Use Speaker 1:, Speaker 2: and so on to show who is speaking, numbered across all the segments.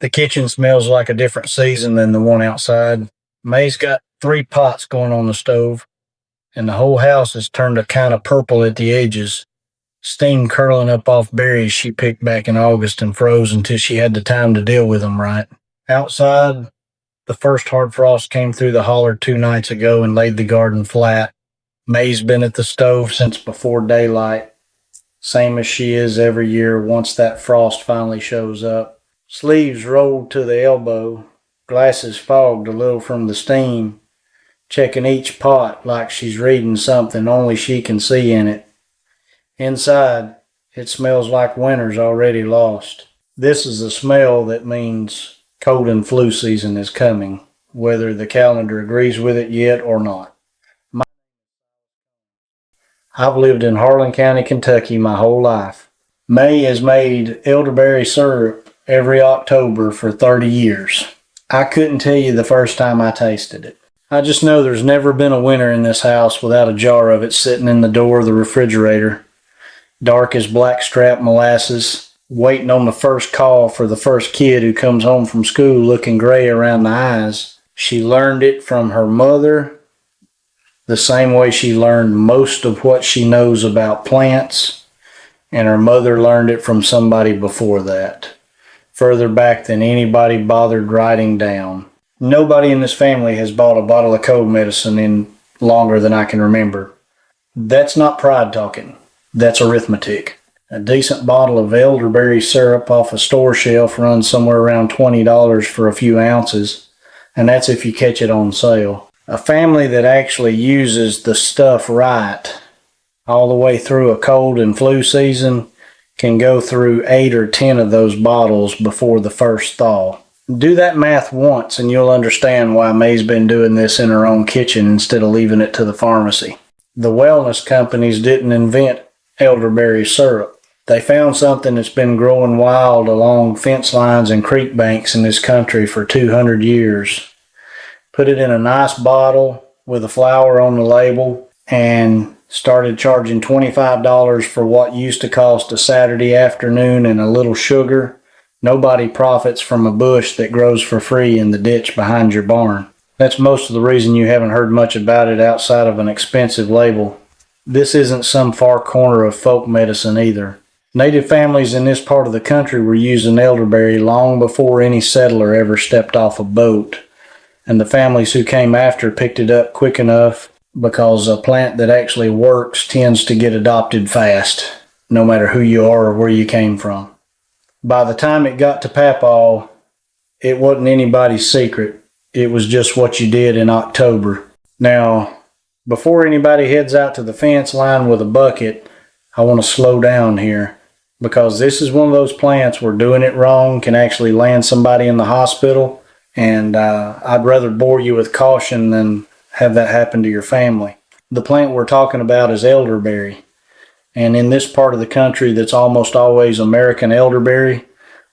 Speaker 1: The kitchen smells like a different season than the one outside. May's got 3 pots going on the stove, and the whole house has turned a kind of purple at the edges. Steam curling up off berries she picked back in August and froze until she had the time to deal with them right. Outside, the first hard frost came through the holler 2 nights ago and laid the garden flat. May's been at the stove since before daylight, same as she is every year once that frost finally shows up. Sleeves rolled to the elbow, glasses fogged a little from the steam, checking each pot like she's reading something only she can see in it. Inside, it smells like winter's already lost. This is a smell that means cold and flu season is coming, whether the calendar agrees with it yet or not. I've lived in Harlan County, Kentucky my whole life. May has made elderberry syrup every October for 30 years. I couldn't tell you the first time I tasted it. I just know there's never been a winter in this house without a jar of it sitting in the door of the refrigerator, dark as blackstrap molasses, waiting on the first call for the first kid who comes home from school looking gray around the eyes. She learned it from her mother, the same way she learned most of what she knows about plants, and her mother learned it from somebody before that, further back than anybody bothered writing down. Nobody in this family has bought a bottle of cold medicine in longer than I can remember. That's not pride talking. That's arithmetic. A decent bottle of elderberry syrup off a store shelf runs somewhere around $20 for a few ounces, and that's if you catch it on sale. A family that actually uses the stuff right all the way through a cold and flu season can go through 8 or 10 of those bottles before the first thaw. Do that math once and you'll understand why May's been doing this in her own kitchen instead of leaving it to the pharmacy. The wellness companies didn't invent elderberry syrup. They found something that's been growing wild along fence lines and creek banks in this country for 200 years. Put it in a nice bottle with a flower on the label and started charging $25 for what used to cost a Saturday afternoon and a little sugar. Nobody profits from a bush that grows for free in the ditch behind your barn. That's most of the reason you haven't heard much about it outside of an expensive label. This isn't some far corner of folk medicine either. Native families in this part of the country were using elderberry long before any settler ever stepped off a boat, and the families who came after picked it up quick enough because a plant that actually works tends to get adopted fast, no matter who you are or where you came from. By the time it got to Papaw, it wasn't anybody's secret. It was just what you did in October. Now, before anybody heads out to the fence line with a bucket, I want to slow down here, because this is one of those plants where doing it wrong can actually land somebody in the hospital, and I'd rather bore you with caution than have that happen to your family. The plant we're talking about is elderberry, and in this part of the country that's almost always American elderberry,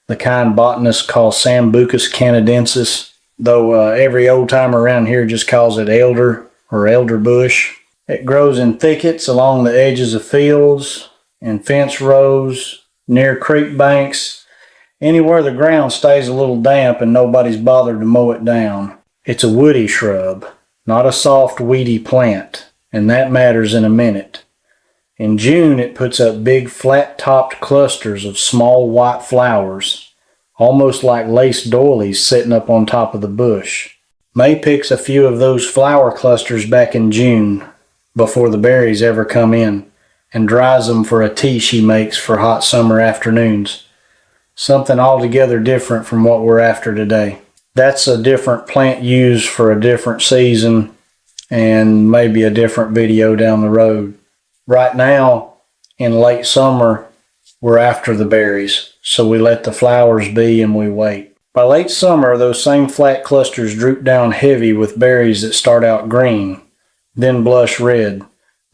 Speaker 1: the kind botanists call Sambucus canadensis, though every old timer around here just calls it elder or elderbush. It grows in thickets along the edges of fields, in fence rows, near creek banks, anywhere the ground stays a little damp and nobody's bothered to mow it down. It's a woody shrub, not a soft, weedy plant, and that matters in a minute. In June, it puts up big, flat-topped clusters of small white flowers, almost like lace doilies sitting up on top of the bush. May picks a few of those flower clusters back in June, before the berries ever come in, and dries them for a tea she makes for hot summer afternoons. Something altogether different from what we're after today. That's a different plant used for a different season and maybe a different video down the road. Right now, in late summer, we're after the berries, so we let the flowers be and we wait. By late summer, those same flat clusters droop down heavy with berries that start out green, then blush red,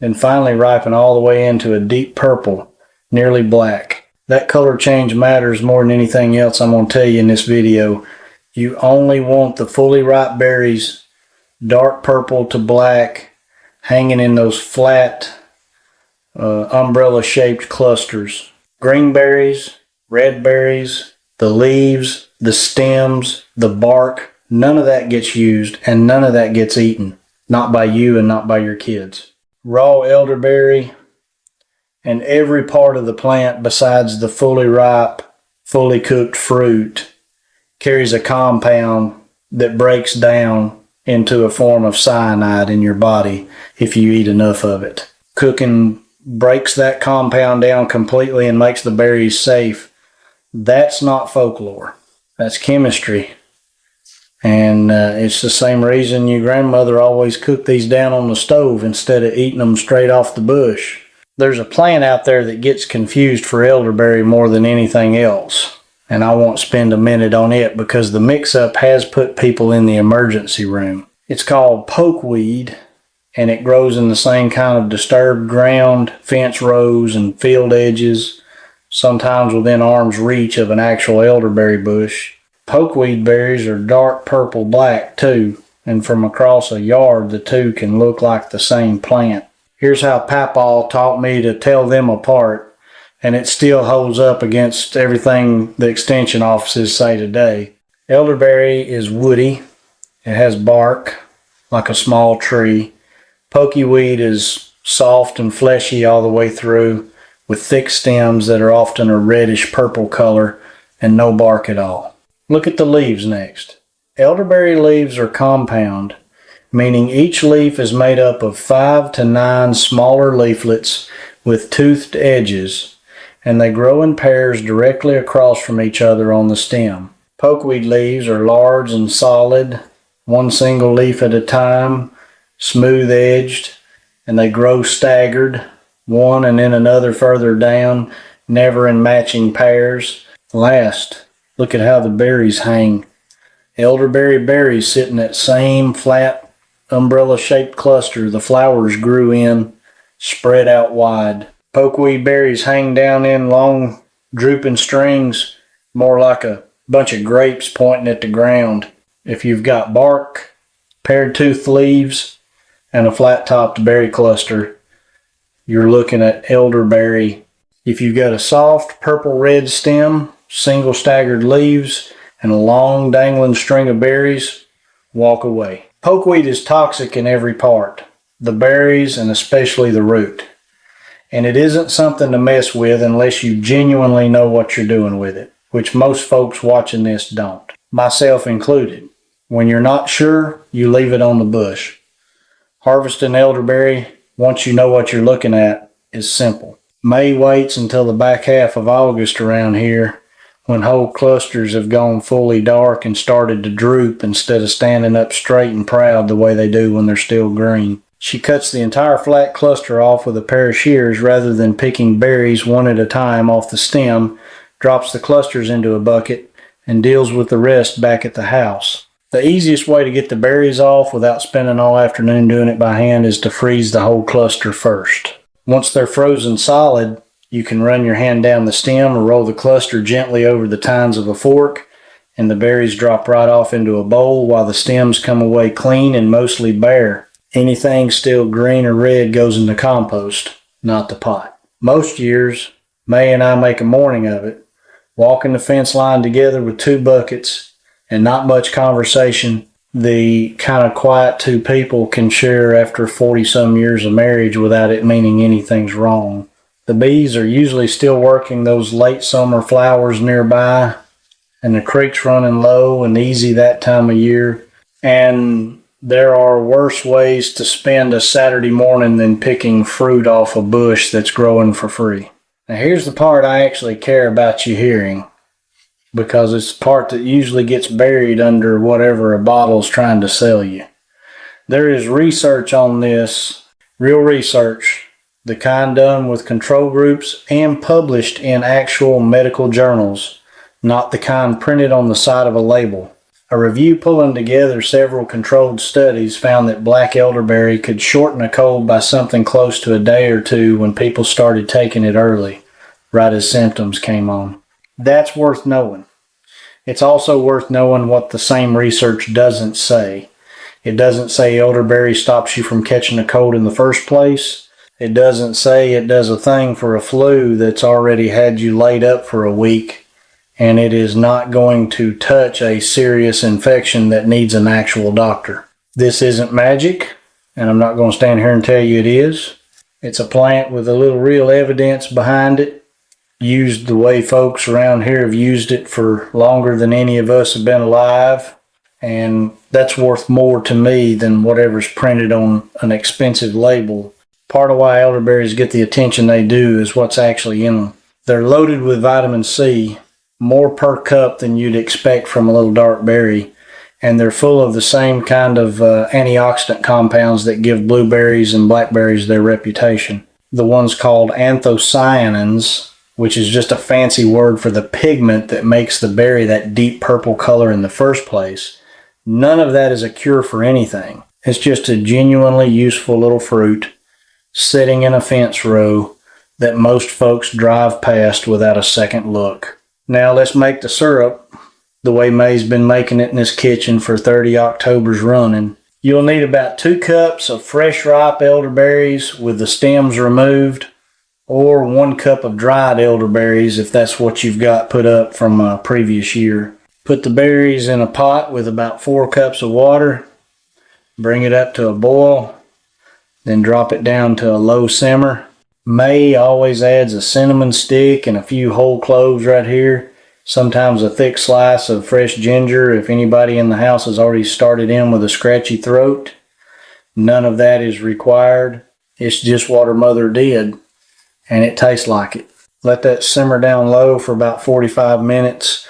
Speaker 1: then finally ripen all the way into a deep purple, nearly black. That color change matters more than anything else I'm going to tell you in this video. You only want the fully ripe berries, dark purple to black, hanging in those flat, umbrella-shaped clusters. Green berries, red berries, the leaves, the stems, the bark, none of that gets used and none of that gets eaten. Not by you and not by your kids. Raw elderberry and every part of the plant besides the fully ripe, fully cooked fruit carries a compound that breaks down into a form of cyanide in your body if you eat enough of it. Cooking breaks that compound down completely and makes the berries safe. That's not folklore. That's chemistry. And it's the same reason your grandmother always cooked these down on the stove instead of eating them straight off the bush. There's a plant out there that gets confused for elderberry more than anything else. And I won't spend a minute on it because the mix-up has put people in the emergency room. It's called pokeweed, and it grows in the same kind of disturbed ground, fence rows, and field edges, sometimes within arm's reach of an actual elderberry bush. Pokeweed berries are dark purple-black too, and from across a yard the two can look like the same plant. Here's how Papaw taught me to tell them apart, and it still holds up against everything the extension offices say today. Elderberry is woody. It has bark like a small tree. Pokeweed is soft and fleshy all the way through, with thick stems that are often a reddish purple color and no bark at all. Look at the leaves next. Elderberry leaves are compound, meaning each leaf is made up of 5 to 9 smaller leaflets with toothed edges, and they grow in pairs directly across from each other on the stem. Pokeweed leaves are large and solid, one single leaf at a time, smooth-edged, and they grow staggered, one and then another further down, never in matching pairs. Last, look at how the berries hang. Elderberry berries sit in that same flat, umbrella-shaped cluster the flowers grew in, spread out wide. Pokeweed berries hang down in long, drooping strings, more like a bunch of grapes pointing at the ground. If you've got bark, paired toothed leaves, and a flat-topped berry cluster, you're looking at elderberry. If you've got a soft purple-red stem, single staggered leaves, and a long dangling string of berries, walk away. Pokeweed is toxic in every part, the berries and especially the root. And it isn't something to mess with unless you genuinely know what you're doing with it, which most folks watching this don't, myself included. When you're not sure, you leave it on the bush. Harvesting elderberry, once you know what you're looking at, is simple. May waits until the back half of August around here, when whole clusters have gone fully dark and started to droop instead of standing up straight and proud the way they do when they're still green. She cuts the entire flat cluster off with a pair of shears rather than picking berries one at a time off the stem, drops the clusters into a bucket, and deals with the rest back at the house. The easiest way to get the berries off without spending all afternoon doing it by hand is to freeze the whole cluster first. Once they're frozen solid, you can run your hand down the stem or roll the cluster gently over the tines of a fork, and the berries drop right off into a bowl while the stems come away clean and mostly bare. Anything still green or red goes in the compost, not the pot. Most years, May and I make a morning of it, walking the fence line together with 2 buckets and not much conversation, the kind of quiet 2 people can share after 40-some years of marriage without it meaning anything's wrong. The bees are usually still working those late summer flowers nearby, and the creek's running low and easy that time of year, and there are worse ways to spend a Saturday morning than picking fruit off a bush that's growing for free. Now here's the part I actually care about you hearing, because it's the part that usually gets buried under whatever a bottle's trying to sell you. There is research on this, real research, the kind done with control groups and published in actual medical journals, not the kind printed on the side of a label. A review pulling together several controlled studies found that black elderberry could shorten a cold by something close to a day or 2 when people started taking it early, right as symptoms came on. That's worth knowing. It's also worth knowing what the same research doesn't say. It doesn't say elderberry stops you from catching a cold in the first place. It doesn't say it does a thing for a flu that's already had you laid up for a week and it is not going to touch a serious infection that needs an actual doctor. This isn't magic, and I'm not going to stand here and tell you it is. It's a plant with a little real evidence behind it, used the way folks around here have used it for longer than any of us have been alive, and that's worth more to me than whatever's printed on an expensive label. Part of why elderberries get the attention they do is what's actually in them. They're loaded with vitamin C, more per cup than you'd expect from a little dark berry, and they're full of the same kind of antioxidant compounds that give blueberries and blackberries their reputation. The ones called anthocyanins, which is just a fancy word for the pigment that makes the berry that deep purple color in the first place. None of that is a cure for anything. It's just a genuinely useful little fruit sitting in a fence row that most folks drive past without a second look. Now let's make the syrup the way May's been making it in this kitchen for 30 Octobers running. You'll need about 2 cups of fresh ripe elderberries with the stems removed, or 1 cup of dried elderberries if that's what you've got put up from a previous year. Put the berries in a pot with about 4 cups of water, bring it up to a boil, then drop it down to a low simmer. May always adds a cinnamon stick and a few whole cloves right here, sometimes a thick slice of fresh ginger if anybody in the house has already started in with a scratchy throat. None of that is required. It's just what her mother did, and it tastes like it. Let that simmer down low for about 45 minutes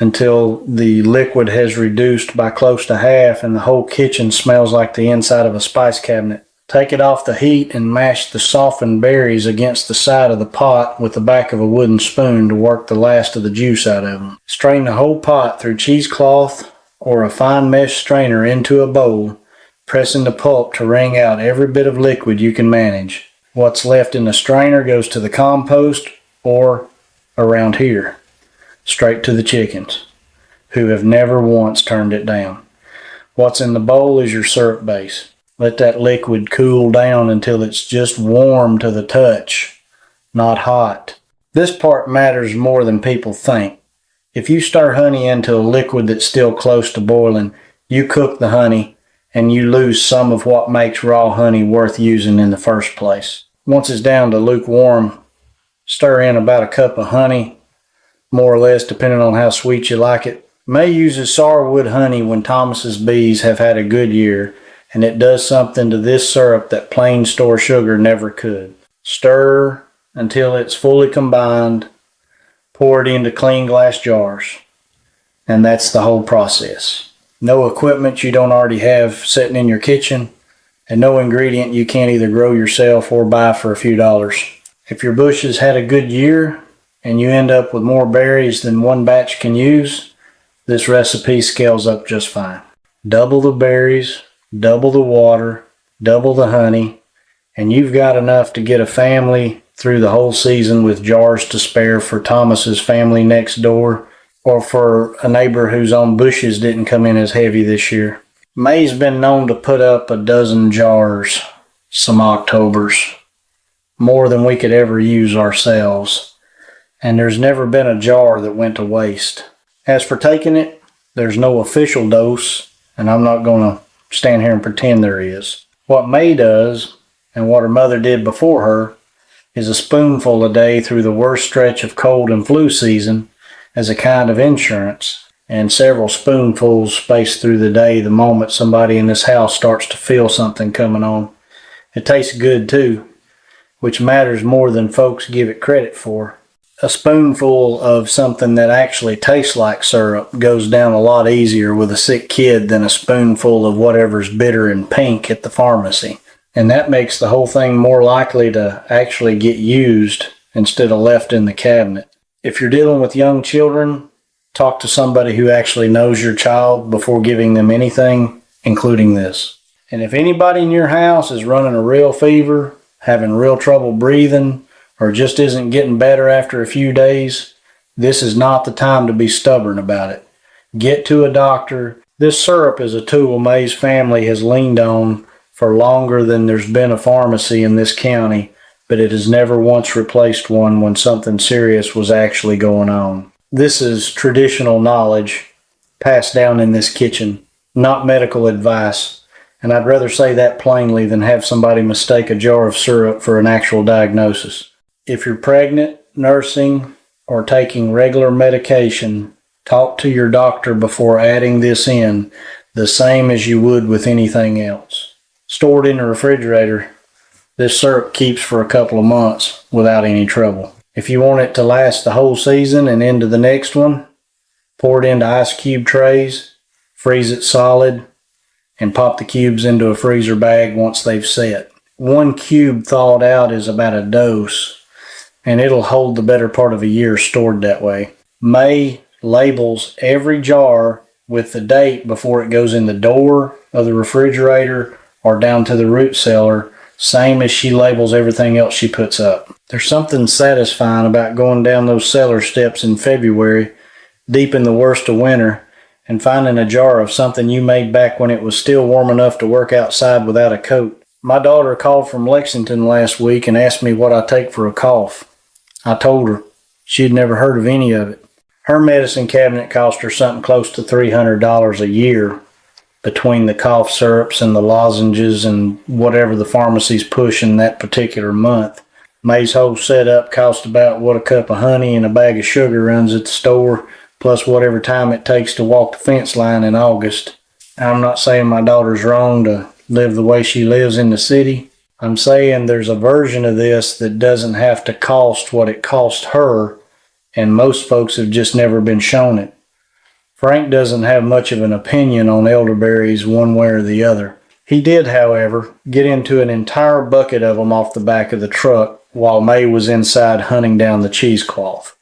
Speaker 1: until the liquid has reduced by close to half and the whole kitchen smells like the inside of a spice cabinet. Take it off the heat and mash the softened berries against the side of the pot with the back of a wooden spoon to work the last of the juice out of them. Strain the whole pot through cheesecloth or a fine mesh strainer into a bowl, pressing the pulp to wring out every bit of liquid you can manage. What's left in the strainer goes to the compost or around here, straight to the chickens, who have never once turned it down. What's in the bowl is your syrup base. Let that liquid cool down until it's just warm to the touch, not hot. This part matters more than people think. If you stir honey into a liquid that's still close to boiling, you cook the honey and you lose some of what makes raw honey worth using in the first place. Once it's down to lukewarm, stir in about a cup of honey, more or less depending on how sweet you like it. May uses sourwood honey when Thomas's bees have had a good year, and it does something to this syrup that plain store sugar never could. Stir until it's fully combined, pour it into clean glass jars, and that's the whole process. No equipment you don't already have sitting in your kitchen, and no ingredient you can't either grow yourself or buy for a few dollars. If your bush has had a good year and you end up with more berries than one batch can use, this recipe scales up just fine. Double the berries, double the water, double the honey, and you've got enough to get a family through the whole season with jars to spare for Thomas's family next door or for a neighbor whose own bushes didn't come in as heavy this year. May's been known to put up a dozen jars some Octobers, more than we could ever use ourselves, and there's never been a jar that went to waste. As for taking it, there's no official dose, and I'm not going to stand here and pretend there is. What May does, and what her mother did before her, is a spoonful a day through the worst stretch of cold and flu season as a kind of insurance, and several spoonfuls spaced through the day the moment somebody in this house starts to feel something coming on. It tastes good too, which matters more than folks give it credit for. A spoonful of something that actually tastes like syrup goes down a lot easier with a sick kid than a spoonful of whatever's bitter and pink at the pharmacy. And that makes the whole thing more likely to actually get used instead of left in the cabinet. If you're dealing with young children, talk to somebody who actually knows your child before giving them anything, including this. And if anybody in your house is running a real fever, having real trouble breathing, or just isn't getting better after a few days, this is not the time to be stubborn about it. Get to a doctor. This syrup is a tool May's family has leaned on for longer than there's been a pharmacy in this county, but it has never once replaced one when something serious was actually going on. This is traditional knowledge passed down in this kitchen, not medical advice. And I'd rather say that plainly than have somebody mistake a jar of syrup for an actual diagnosis. If you're pregnant, nursing, or taking regular medication, talk to your doctor before adding this in, the same as you would with anything else. Stored in a refrigerator, this syrup keeps for a couple of months without any trouble. If you want it to last the whole season and into the next one, pour it into ice cube trays, freeze it solid, and pop the cubes into a freezer bag once they've set. 1 cube thawed out is about a dose, and it'll hold the better part of a year stored that way. May labels every jar with the date before it goes in the door of the refrigerator or down to the root cellar, same as she labels everything else she puts up. There's something satisfying about going down those cellar steps in February, deep in the worst of winter, and finding a jar of something you made back when it was still warm enough to work outside without a coat. My daughter called from Lexington last week and asked me what I take for a cough. I told her. She'd never heard of any of it. Her medicine cabinet cost her something close to $300 a year between the cough syrups and the lozenges and whatever the pharmacy's pushing that particular month. May's whole setup cost about what a cup of honey and a bag of sugar runs at the store, plus whatever time it takes to walk the fence line in August. I'm not saying my daughter's wrong to live the way she lives in the city. I'm saying there's a version of this that doesn't have to cost what it cost her, and most folks have just never been shown it. Frank doesn't have much of an opinion on elderberries one way or the other. He did, however, get into an entire bucket of them off the back of the truck while May was inside hunting down the cheesecloth.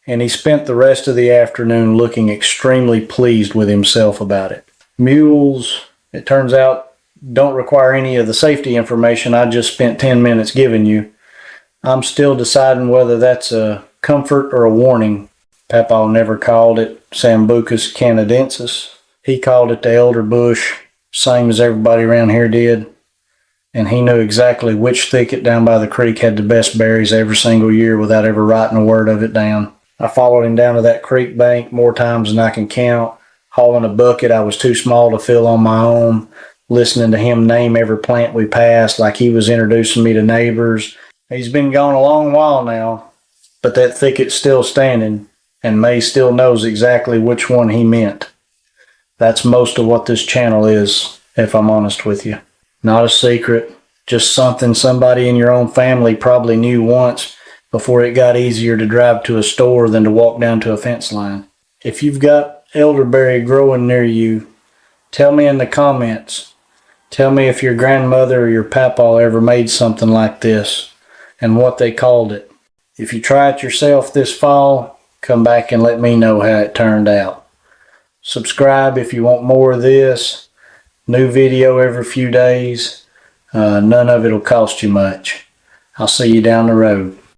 Speaker 1: And he spent the rest of the afternoon looking extremely pleased with himself about it. Mules, it turns out, don't require any of the safety information I just spent 10 minutes giving you. I'm still deciding whether that's a comfort or a warning. Papa never called it Sambucus canadensis. He called it the elderbush, same as everybody around here did. And he knew exactly which thicket down by the creek had the best berries every single year without ever writing a word of it down. I followed him down to that creek bank more times than I can count, hauling a bucket I was too small to fill on my own, listening to him name every plant we passed like he was introducing me to neighbors. He's been gone a long while now, but that thicket's still standing, and May still knows exactly which one he meant. That's most of what this channel is, if I'm honest with you. Not a secret, just something somebody in your own family probably knew once before it got easier to drive to a store than to walk down to a fence line. If you've got elderberry growing near you, tell me in the comments. Tell me if your grandmother or your papa ever made something like this and what they called it. If you try it yourself this fall, come back and let me know how it turned out. Subscribe if you want more of this. New video every few days. None of it will cost you much. I'll see you down the road.